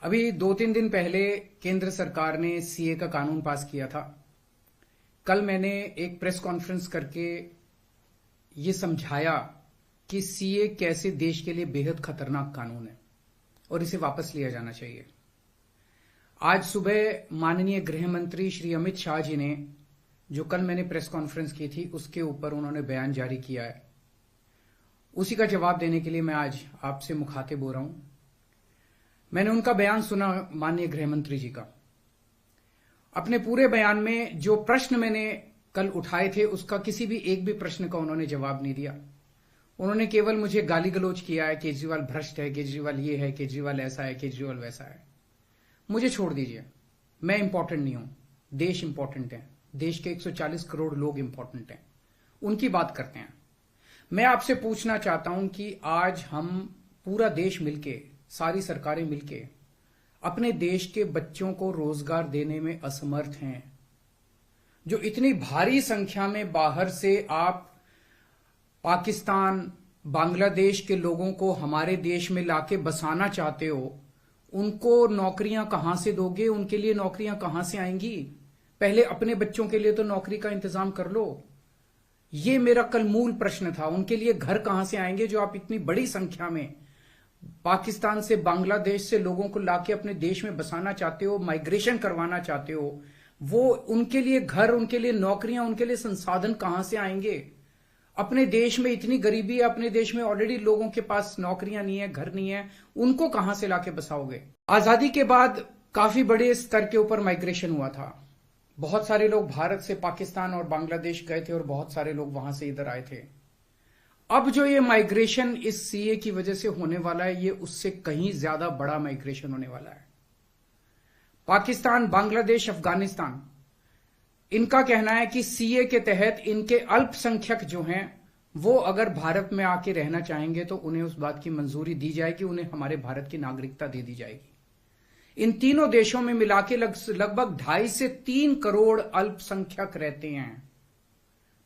अभी 2-3 दिन पहले केंद्र सरकार ने सीए का कानून पास किया था। कल मैंने एक प्रेस कॉन्फ्रेंस करके ये समझाया कि सीए कैसे देश के लिए बेहद खतरनाक कानून है और इसे वापस लिया जाना चाहिए। आज सुबह माननीय गृह मंत्री श्री अमित शाह जी ने, जो कल मैंने प्रेस कॉन्फ्रेंस की थी उसके ऊपर उन्होंने बयान जारी किया है, उसी का जवाब देने के लिए मैं आज आपसे मुखातिब हो रहा हूं। मैंने उनका बयान सुना, माननीय गृह मंत्री जी का। अपने पूरे बयान में जो प्रश्न मैंने कल उठाए थे उसका किसी भी एक भी प्रश्न का उन्होंने जवाब नहीं दिया। उन्होंने केवल मुझे गाली गलौज किया है, केजरीवाल भ्रष्ट है, केजरीवाल ये है, केजरीवाल ऐसा है, केजरीवाल वैसा है। मुझे छोड़ दीजिए, मैं इंपॉर्टेंट नहीं हूं, देश इंपॉर्टेंट है, देश के 140 करोड़ लोग इंपॉर्टेंट हैं, उनकी बात करते हैं। मैं आपसे पूछना चाहता हूं कि आज हम पूरा देश मिलके, सारी सरकारें मिलके अपने देश के बच्चों को रोजगार देने में असमर्थ हैं। जो इतनी भारी संख्या में बाहर से आप पाकिस्तान, बांग्लादेश के लोगों को हमारे देश में लाके बसाना चाहते हो, उनको नौकरियां कहां से दोगे? उनके लिए नौकरियां कहां से आएंगी? पहले अपने बच्चों के लिए तो नौकरी का इंतजाम कर लो। ये मेरा कल मूल प्रश्न था। उनके लिए घर कहां से आएंगे जो आप इतनी बड़ी संख्या में पाकिस्तान से, बांग्लादेश से लोगों को लाके अपने देश में बसाना चाहते हो, माइग्रेशन करवाना चाहते हो? वो उनके लिए घर, उनके लिए नौकरियां, उनके लिए संसाधन कहां से आएंगे? अपने देश में इतनी गरीबी है, अपने देश में ऑलरेडी लोगों के पास नौकरियां नहीं है, घर नहीं है, उनको कहां से लाके बसाओगे? आजादी के बाद काफी बड़े स्तर के ऊपर माइग्रेशन हुआ था। बहुत सारे लोग भारत से पाकिस्तान और बांग्लादेश गए थे और बहुत सारे लोग वहां से इधर आए थे। अब जो ये माइग्रेशन इस सीए की वजह से होने वाला है, ये उससे कहीं ज्यादा बड़ा माइग्रेशन होने वाला है। पाकिस्तान, बांग्लादेश, अफगानिस्तान, इनका कहना है कि सीए के तहत इनके अल्पसंख्यक जो हैं वो अगर भारत में आके रहना चाहेंगे तो उन्हें उस बात की मंजूरी दी जाएगी, उन्हें हमारे भारत की नागरिकता दे दी जाएगी। इन तीनों देशों में मिला के लगभग 2.5 से 3 करोड़ अल्पसंख्यक रहते हैं।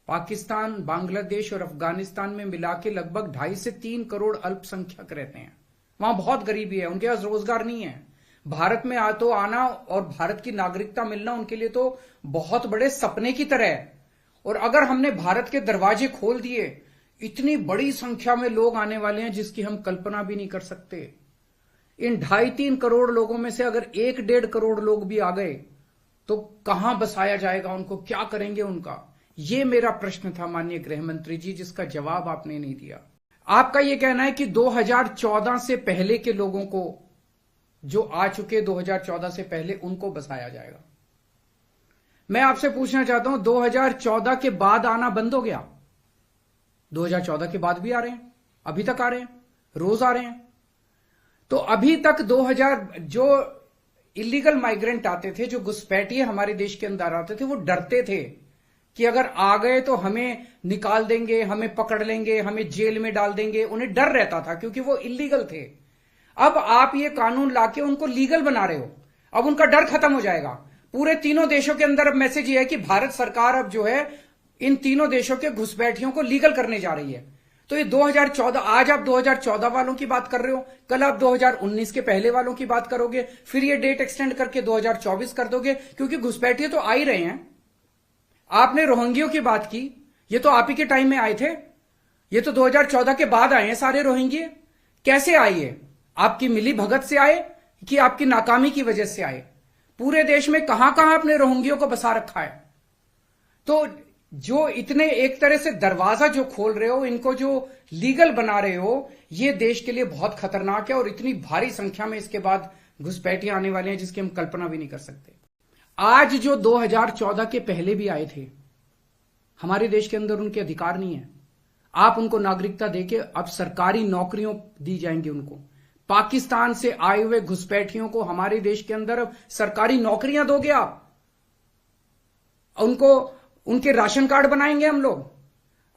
पाकिस्तान, बांग्लादेश और अफगानिस्तान में मिला के लगभग 2.5 से 3 करोड़ अल्पसंख्यक रहते हैं। वहां बहुत गरीबी है, उनके पास रोजगार नहीं है। भारत में आना और भारत की नागरिकता मिलना उनके लिए तो बहुत बड़े सपने की तरह है। और अगर हमने भारत के दरवाजे खोल दिए, इतनी बड़ी संख्या में लोग आने वाले हैं जिसकी हम कल्पना भी नहीं कर सकते। इन 2.5-3 करोड़ लोगों में से अगर 1-1.5 करोड़ लोग भी आ गए तो कहां बसाया जाएगा उनको? क्या करेंगे उनका? ये मेरा प्रश्न था माननीय गृह मंत्री जी, जिसका जवाब आपने नहीं दिया। आपका यह कहना है कि 2014 से पहले के लोगों को, जो आ चुके 2014 से पहले, उनको बसाया जाएगा। मैं आपसे पूछना चाहता हूं, 2014 के बाद आना बंद हो गया? 2014 के बाद भी आ रहे हैं, अभी तक आ रहे हैं, रोज आ रहे हैं। तो अभी तक 2000 जो इलीगल माइग्रेंट आते थे, जो घुसपैठिए हमारे देश के अंदर आते थे, वो डरते थे कि अगर आ गए तो हमें निकाल देंगे, हमें पकड़ लेंगे, हमें जेल में डाल देंगे। उन्हें डर रहता था क्योंकि वो इलीगल थे। अब आप ये कानून लाके उनको लीगल बना रहे हो, अब उनका डर खत्म हो जाएगा। पूरे तीनों देशों के अंदर अब मैसेज ये है कि भारत सरकार अब जो है इन तीनों देशों के घुसपैठियों को लीगल करने जा रही है। तो ये 2014, आज आप 2014 वालों की बात कर रहे हो, कल आप 2019 के पहले वालों की बात करोगे, फिर ये डेट एक्सटेंड करके 2024 कर दोगे, क्योंकि घुसपैठिए तो आ ही रहे हैं। आपने रोहिंग्यों की बात की, ये तो आप ही के टाइम में आए थे, ये तो 2014 के बाद आए हैं सारे रोहिंग्ये। कैसे आए ये? आपकी मिली भगत से आए कि आपकी नाकामी की वजह से आए? पूरे देश में कहां कहां आपने रोहिंग्यों को बसा रखा है? तो जो इतने एक तरह से दरवाजा जो खोल रहे हो, इनको जो लीगल बना रहे हो, ये देश के लिए बहुत खतरनाक है। और इतनी भारी संख्या में इसके बाद घुसपैठिए आने वाले हैं जिसकी हम कल्पना भी नहीं कर सकते। आज जो 2014 के पहले भी आए थे, हमारे देश के अंदर उनके अधिकार नहीं है। आप उनको नागरिकता देके अब सरकारी नौकरियों दी जाएंगी उनको। पाकिस्तान से आए हुए घुसपैठियों को हमारे देश के अंदर अब सरकारी नौकरियां दोगे आप, उनको उनके राशन कार्ड बनाएंगे हम लोग।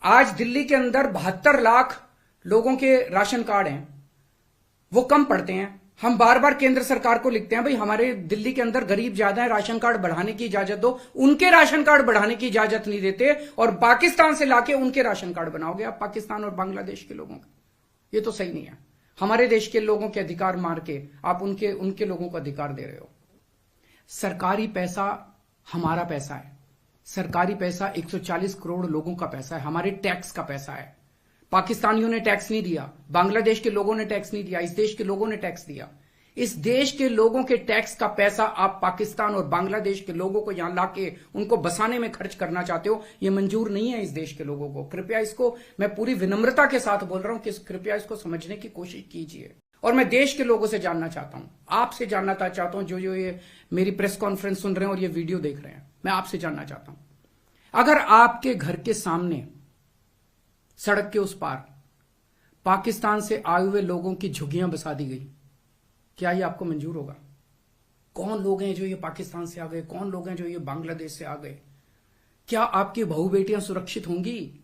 आज दिल्ली के अंदर 72 लाख लोगों के राशन कार्ड हैं, वो कम पड़ते हैं। हम बार बार केंद्र सरकार को लिखते हैं, भाई हमारे दिल्ली के अंदर गरीब ज्यादा है, राशन कार्ड बढ़ाने की इजाजत दो। उनके राशन कार्ड बढ़ाने की इजाजत नहीं देते और पाकिस्तान से लाके उनके राशन कार्ड बनाओगे आप, पाकिस्तान और बांग्लादेश के लोगों का। ये तो सही नहीं है। हमारे देश के लोगों के अधिकार मार के आप उनके लोगों को अधिकार दे रहे हो। सरकारी पैसा हमारा पैसा है। सरकारी पैसा 140 करोड़ लोगों का पैसा है, हमारे टैक्स का पैसा है। पाकिस्तानियों ने टैक्स नहीं दिया, बांग्लादेश के लोगों ने टैक्स नहीं दिया, इस देश के लोगों ने टैक्स दिया। इस देश के लोगों के टैक्स का पैसा आप पाकिस्तान और बांग्लादेश के लोगों को यहां लाके उनको बसाने में खर्च करना चाहते हो, यह मंजूर नहीं है इस देश के लोगों को। कृपया इसको, मैं पूरी विनम्रता के साथ बोल रहा हूं कि कृपया इसको समझने की कोशिश कीजिए। और मैं देश के लोगों से जानना चाहता हूं, आपसे जानना चाहता हूं, जो ये मेरी प्रेस कॉन्फ्रेंस सुन रहे हैं और ये वीडियो देख रहे हैं, मैं आपसे जानना चाहता हूं, अगर आपके घर के सामने सड़क के उस पार पाकिस्तान से आए हुए लोगों की झुग्गियां बसा दी गई, क्या ये आपको मंजूर होगा? कौन लोग हैं जो ये पाकिस्तान से आ गए, कौन लोग हैं जो ये बांग्लादेश से आ गए? क्या आपकी बहू बेटियां सुरक्षित होंगी?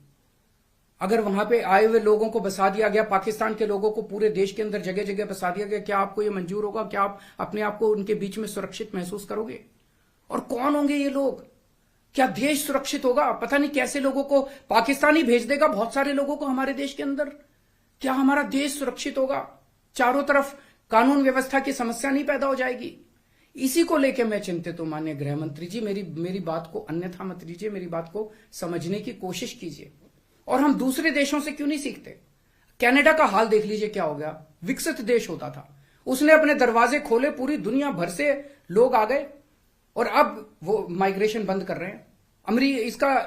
अगर वहां पे आए हुए लोगों को बसा दिया गया, पाकिस्तान के लोगों को पूरे देश के अंदर जगह जगह बसा दिया गया, क्या आपको ये मंजूर होगा? क्या आप अपने आप को उनके बीच में सुरक्षित महसूस करोगे? और कौन होंगे ये लोग? क्या देश सुरक्षित होगा? पता नहीं कैसे लोगों को पाकिस्तान ही भेज देगा, बहुत सारे लोगों को हमारे देश के अंदर। क्या हमारा देश सुरक्षित होगा? चारों तरफ कानून व्यवस्था की समस्या नहीं पैदा हो जाएगी? इसी को लेकर मैं चिंतित हूं माननीय गृह मंत्री जी। मेरी बात को अन्यथा मत लीजिए, मेरी बात को समझने की कोशिश कीजिए। और हम दूसरे देशों से क्यों नहीं सीखते? कनाडा का हाल देख लीजिए, क्या हो गया। विकसित देश होता था, उसने अपने दरवाजे खोले, पूरी दुनिया भर से लोग आ गए और अब वो माइग्रेशन बंद कर रहे हैं।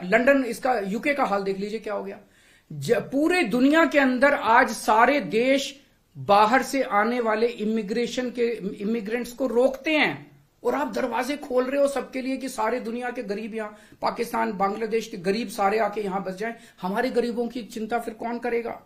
लंदन, इसका यूके का हाल देख लीजिए, क्या हो गया। पूरे दुनिया के अंदर आज सारे देश बाहर से आने वाले इमिग्रेंट्स को रोकते हैं और आप दरवाजे खोल रहे हो सबके लिए कि सारे दुनिया के गरीब यहां, पाकिस्तान बांग्लादेश के गरीब सारे आके यहां बस जाएं। हमारे गरीबों की चिंता फिर कौन करेगा?